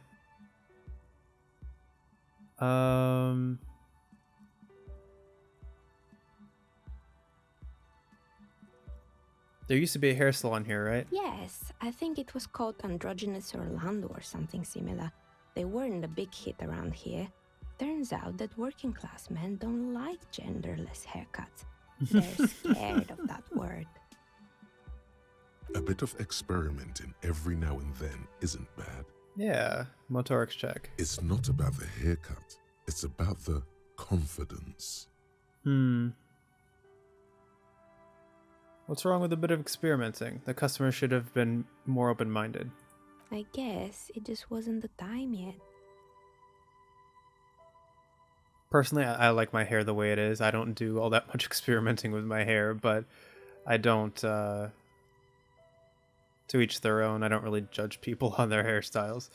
There used to be a hair salon here, right? Yes, I think it was called Androgynous Orlando or something similar. They weren't a big hit around here. Turns out that working class men don't like genderless haircuts. They're scared of that word. A bit of experimenting every now and then isn't bad. Yeah, motorics check. It's not about the haircut. It's about the confidence. What's wrong with a bit of experimenting? The customer should have been more open-minded. I guess it just wasn't the time yet. Personally, I like my hair the way it is. I don't do all that much experimenting with my hair, but I don't, to each their own. I don't really judge people on their hairstyles.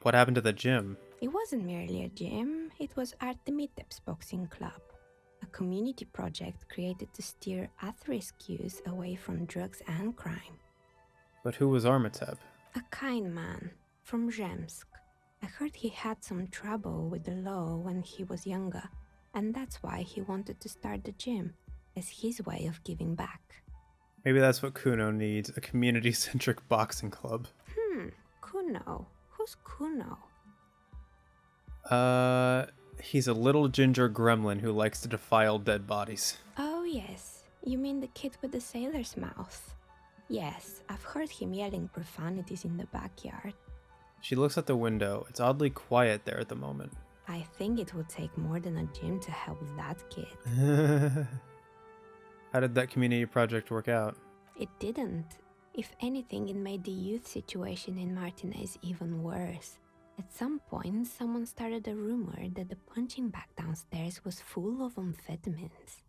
What happened to the gym? It wasn't merely a gym, it was Artemitep's boxing club. A community project created to steer at-risk youth away from drugs and crime. But who was Armitep? A kind man from Zemsk. I heard he had some trouble with the law when he was younger, and that's why he wanted to start the gym, as his way of giving back. Maybe that's what Kuno needs, a community-centric boxing club. Kuno? Who's Kuno? He's a little ginger gremlin who likes to defile dead bodies. Oh yes, you mean the kid with the sailor's mouth. Yes, I've heard him yelling profanities in the backyard. She looks at the window. It's oddly quiet there at the moment. I think it would take more than a gym to help that kid. How did that community project work out? It didn't. If anything, it made the youth situation in Martinez even worse. At some point, someone started a rumor that the punching bag downstairs was full of amphetamines.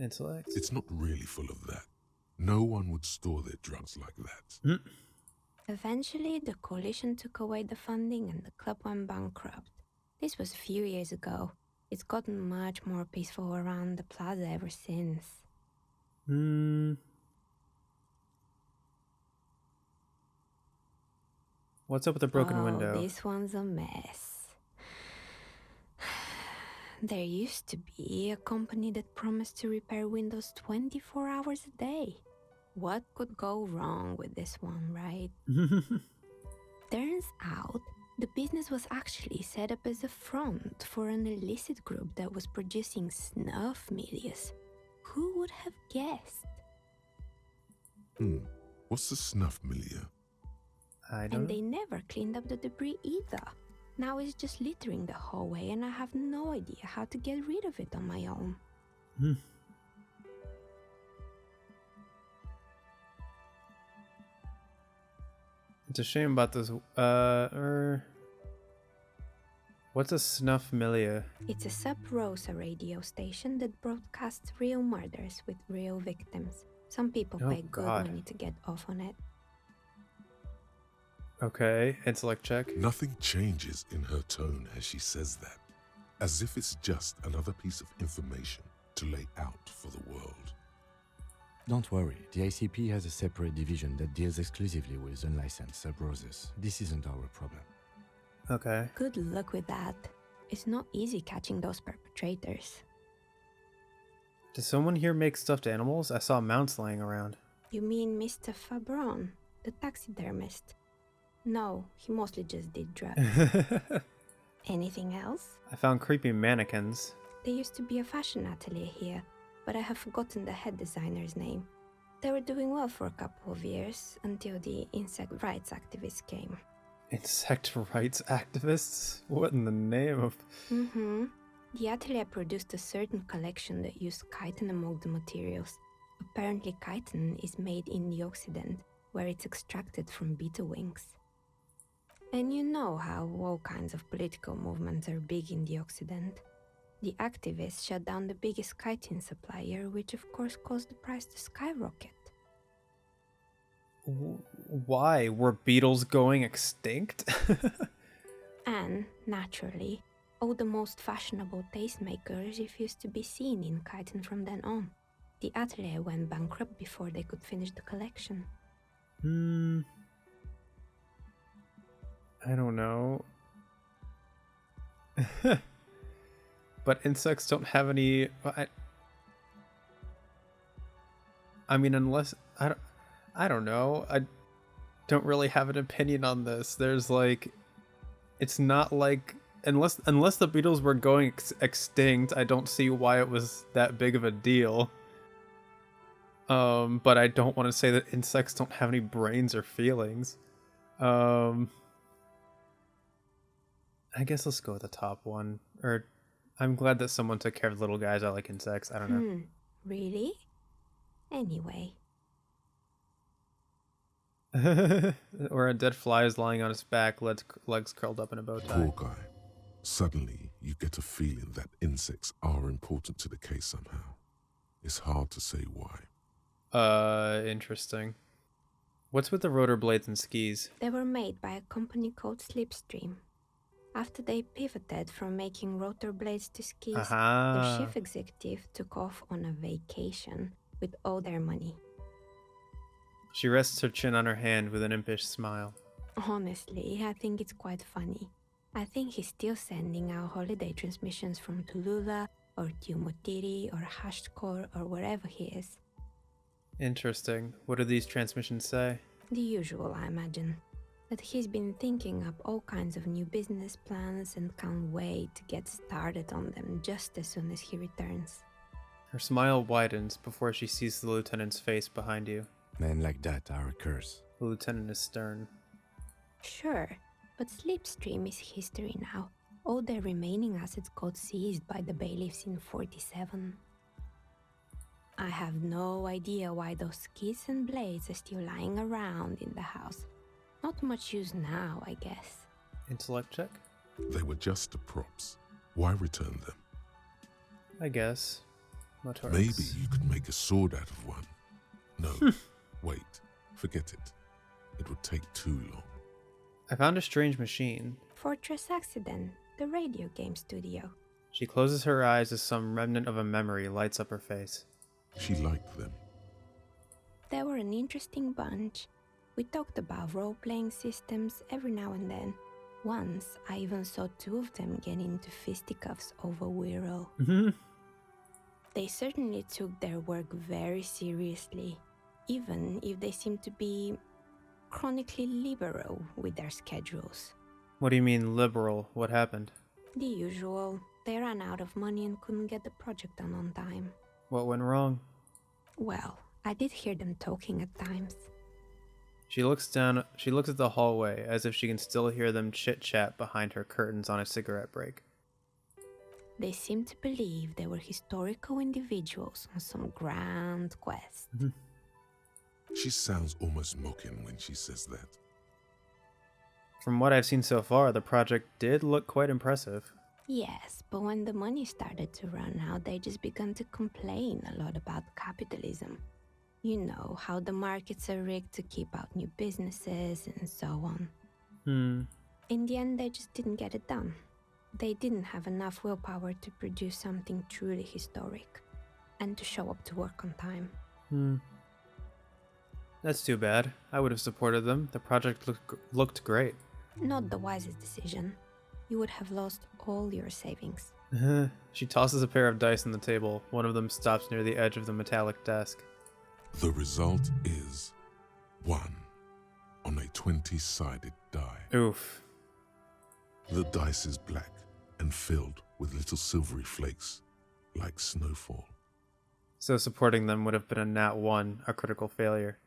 Intellect? It's not really full of that. No one would store their drugs like that. Eventually, the coalition took away the funding and the club went bankrupt. This was a few years ago. It's gotten much more peaceful around the plaza ever since. What's up with the broken window? This one's a mess. There used to be a company that promised to repair windows 24 hours a day. What could go wrong with this one, right? Turns out, the business was actually set up as a front for an illicit group that was producing snuff milias. Who would have guessed? What's the snuff milieu? I don't And know. they never cleaned up the debris either. Now it's just littering the hallway and I have no idea how to get rid of it on my own. It's a shame about this. What's a snuff milieu? It's a sub-rosa radio station that broadcasts real murders with real victims. Some people Oh, pay good God. money to get off on it. Okay, intellect check. Nothing changes in her tone as she says that, as if it's just another piece of information to lay out for the world. Don't worry, the ICP has a separate division that deals exclusively with unlicensed sub-roses. This isn't our problem. Okay. Good luck with that. It's not easy catching those perpetrators. Does someone here make stuffed animals? I saw mounts lying around. You mean Mr. Fabron, the taxidermist? No, he mostly just did drugs. Anything else? I found creepy mannequins. There used to be a fashion atelier here, but I have forgotten the head designer's name. They were doing well for a couple of years, until the insect rights activists came. Insect rights activists? What in the name of... Mm-hmm. The atelier produced a certain collection that used chitin among the materials. Apparently chitin is made in the Occident, where it's extracted from beetle wings. And you know how all kinds of political movements are big in the Occident. The activists shut down the biggest chitin supplier, which of course caused the price to skyrocket. Why? Were beetles going extinct? And, naturally, all the most fashionable tastemakers refused to be seen in chitin from then on. The atelier went bankrupt before they could finish the collection. I don't know. But insects don't have any... I mean, unless... I don't know. I don't really have an opinion on this. There's like... It's not like... Unless the beetles were going extinct, I don't see why it was that big of a deal. But I don't want to say that insects don't have any brains or feelings. I guess let's go with the top one. Or I'm glad that someone took care of little guys. I like insects. I don't know. Really? Anyway. Or a dead fly is lying on its back, legs curled up in a bow tie. Poor guy. Suddenly, you get a feeling that insects are important to the case somehow. It's hard to say why. Interesting. What's with the rotor blades and skis? They were made by a company called Slipstream. After they pivoted from making rotor blades to skis, their chief executive took off on a vacation with all their money. She rests her chin on her hand with an impish smile. Honestly, I think it's quite funny. I think he's still sending out holiday transmissions from Tulula or Tiumotiri or Hashtkor or wherever he is. Interesting. What do these transmissions say? The usual, I imagine. That he's been thinking up all kinds of new business plans and can't wait to get started on them just as soon as he returns. Her smile widens before she sees the lieutenant's face behind you. Men like that are a curse. The lieutenant is stern. Sure, but Slipstream is history now. All their remaining assets got seized by the bailiffs in 47. I have no idea why those skis and blades are still lying around in the house. Not much use now, I guess. Intellect check? They were just the props. Why return them? I guess. Motorics. Maybe you could make a sword out of one. No, wait. Forget it. It would take too long. I found a strange machine. Fortress Accident, the radio game studio. She closes her eyes as some remnant of a memory lights up her face. She liked them. They were an interesting bunch. We talked about role-playing systems every now and then. Once, I even saw two of them get into fisticuffs over Wirral. They certainly took their work very seriously, even if they seemed to be chronically liberal with their schedules. What do you mean, liberal? What happened? The usual. They ran out of money and couldn't get the project done on time. What went wrong? Well, I did hear them talking at times. She looks at the hallway as if she can still hear them chit-chat behind her curtains on a cigarette break. They seemed to believe they were historical individuals on some grand quest. She sounds almost mocking when she says that. From what I've seen so far, the project did look quite impressive. Yes, but when the money started to run out, they just began to complain a lot about capitalism. You know, how the markets are rigged to keep out new businesses and so on. In the end, they just didn't get it done. They didn't have enough willpower to produce something truly historic and to show up to work on time. That's too bad. I would have supported them. The project looked great. Not the wisest decision. You would have lost all your savings. She tosses a pair of dice on the table. One of them stops near the edge of the metallic desk. The result is 1 on a 20-sided die. Oof. The dice is black and filled with little silvery flakes, like snowfall. So supporting them would have been a nat 1, a critical failure.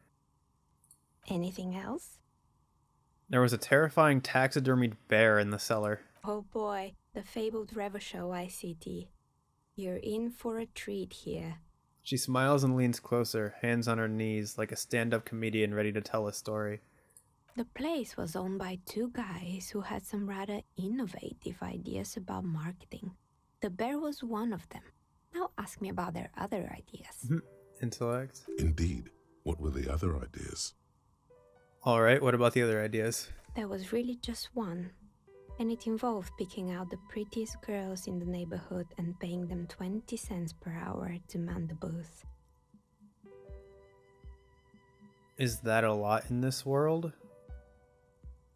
Anything else? There was a terrifying taxidermied bear in the cellar. Oh boy, the fabled Revachol ICT. You're in for a treat here. She smiles and leans closer, hands on her knees, like a stand-up comedian ready to tell a story. The place was owned by 2 guys who had some rather innovative ideas about marketing. The bear was one of them. Now ask me about their other ideas. Intellect. Indeed. What were the other ideas? Alright, what about the other ideas? There was really just one. And it involved picking out the prettiest girls in the neighborhood and paying them 20 cents per hour to man the booth. Is that a lot in this world?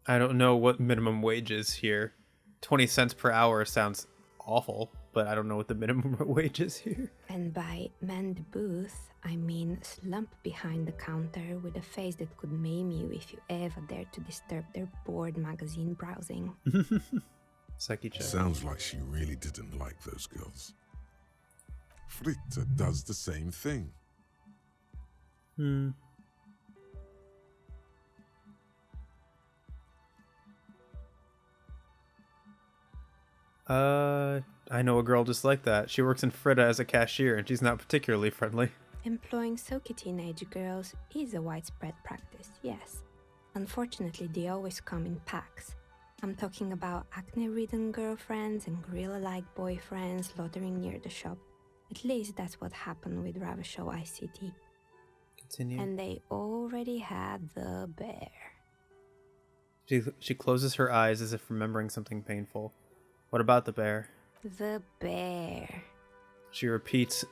I don't know what minimum wage is here. 20 cents per hour sounds awful, but I don't know what the minimum wage is here. And by man the booth, I mean slump behind the counter with a face that could maim you if you ever dared to disturb their bored magazine browsing. Psyche check. Sounds like she really didn't like those girls. Fritta does the same thing. I know a girl just like that. She works in Fritta as a cashier and she's not particularly friendly. Employing silky teenage girls is a widespread practice, yes. Unfortunately, they always come in packs. I'm talking about acne-ridden girlfriends and gorilla-like boyfriends loitering near the shop. At least that's what happened with Revachol ICT. Continue. And they already had the bear. She closes her eyes as if remembering something painful. What about the bear? The bear. She repeats,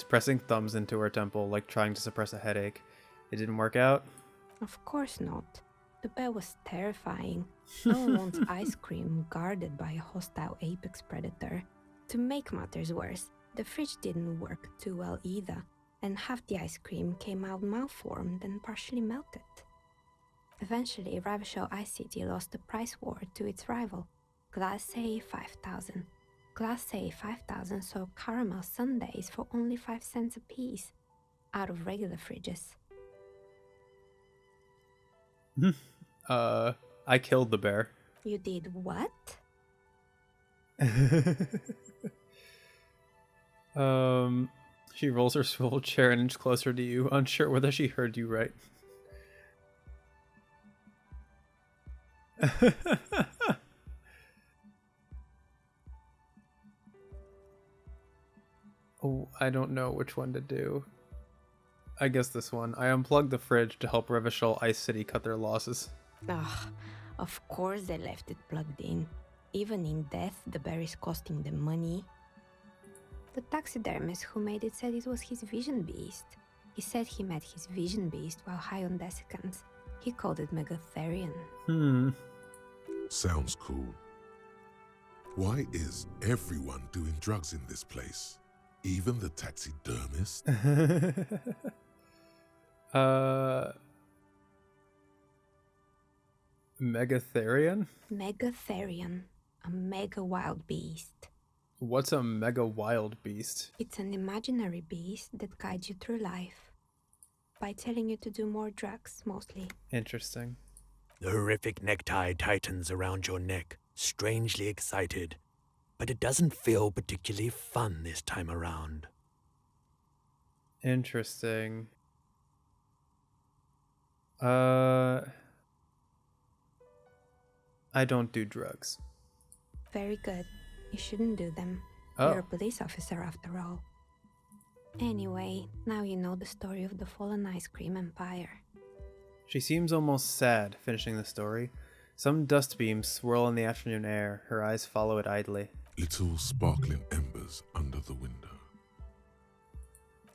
pressing thumbs into her temple like trying to suppress a headache. It didn't work out? Of course not. The bear was terrifying. No one wants ice cream guarded by a hostile apex predator. To make matters worse, the fridge didn't work too well either, and half the ice cream came out malformed and partially melted. Eventually, Revachol ICT lost the price war to its rival, Glace 5000. Glace 5000 sold caramel sundaes for only 5 cents a piece, out of regular fridges. I killed the bear. You did what? She rolls her swivel chair an inch closer to you, unsure whether she heard you right. Oh, I don't know which one to do. I guess this one. I unplugged the fridge to help Revachol Ice City cut their losses. Ugh, of course they left it plugged in. Even in death, the bear is costing them money. The taxidermist who made it said it was his vision beast. He said he met his vision beast while high on desiccants. He called it Megatherian. Sounds cool. Why is everyone doing drugs in this place? Even the taxidermist? Megatherian? Megatherian, a mega wild beast. What's a mega wild beast? It's an imaginary beast that guides you through life by telling you to do more drugs, mostly. Interesting. The horrific necktie tightens around your neck, strangely excited, but it doesn't feel particularly fun this time around. Interesting. I don't do drugs. Very good. You shouldn't do them. Oh. You're a police officer after all. Anyway, now you know the story of the fallen ice cream empire. She seems almost sad, finishing the story. Some dust beams swirl in the afternoon air. Her eyes follow it idly. Little sparkling embers under the window.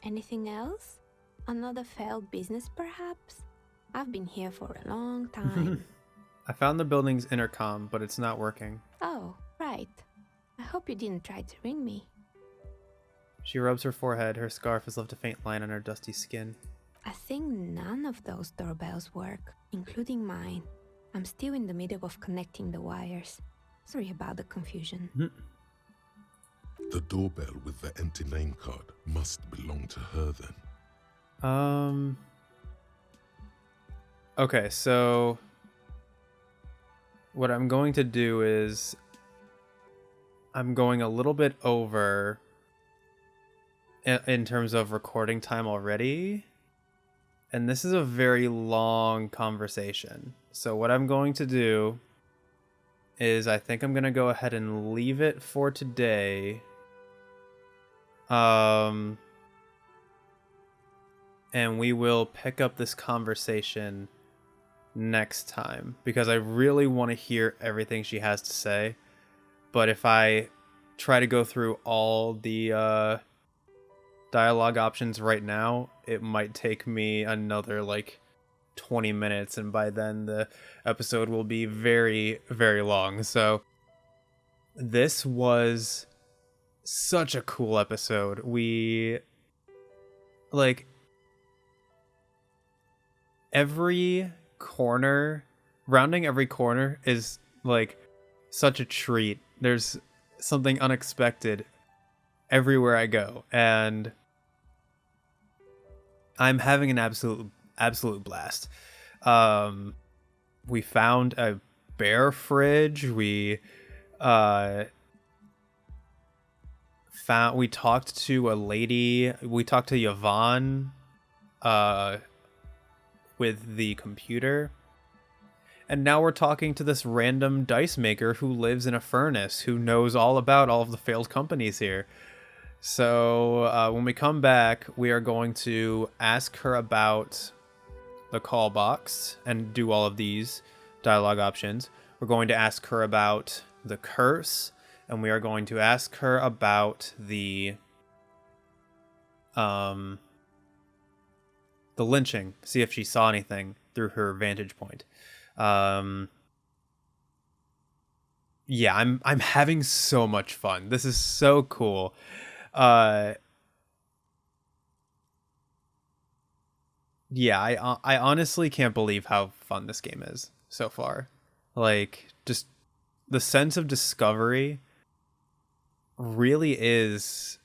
Anything else? Another failed business, perhaps? I've been here for a long time. I found the building's intercom, but it's not working. Oh, right. I hope you didn't try to ring me. She rubs her forehead. Her scarf has left a faint line on her dusty skin. I think none of those doorbells work, including mine. I'm still in the middle of connecting the wires. Sorry about the confusion. The doorbell with the empty name card must belong to her then. Okay, so what I'm going to do is I'm going a little bit over in terms of recording time already. And this is a very long conversation. So what I'm going to do is I think I'm going to go ahead and leave it for today. And we will pick up this conversation next time because I really want to hear everything she has to say. But if I try to go through all the dialogue options right now, it might take me another like 20 minutes, and by then the episode will be very, very long. So this was such a cool episode. We like every corner, rounding every corner is like such a treat. There's something unexpected everywhere I go, and I'm having an absolute blast. We found a bear fridge. We talked to a lady. We talked to Yvonne with the computer. And now we're talking to this random dice maker who lives in a furnace, who knows all about all of the failed companies here. So when we come back, we are going to ask her about the call box and do all of these dialogue options. We're going to ask her about the curse, and we are going to ask her about the lynching, see if she saw anything through her vantage point. Yeah, I'm having so much fun. This is so cool. Yeah, I honestly can't believe how fun this game is so far. Like, just the sense of discovery really is,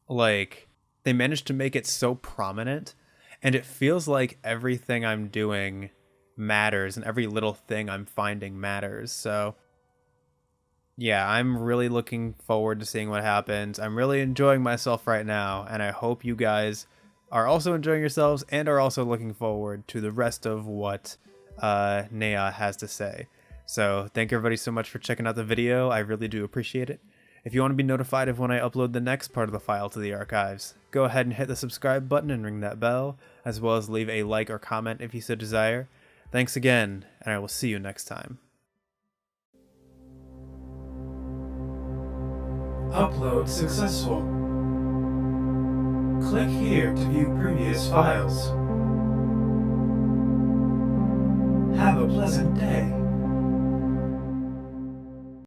like, they managed to make it so prominent, and it feels like everything I'm doing matters and every little thing I'm finding matters. So yeah, I'm really looking forward to seeing what happens. I'm really enjoying myself right now, and I hope you guys are also enjoying yourselves and are also looking forward to the rest of what Nea has to say. So thank you everybody so much for checking out the video. I really do appreciate it. If you want to be notified of when I upload the next part of the file to the archives, go ahead and hit the subscribe button and ring that bell, as well as leave a like or comment if you so desire. Thanks again, and I will see you next time. Upload successful. Click here to view previous files. Have a pleasant day.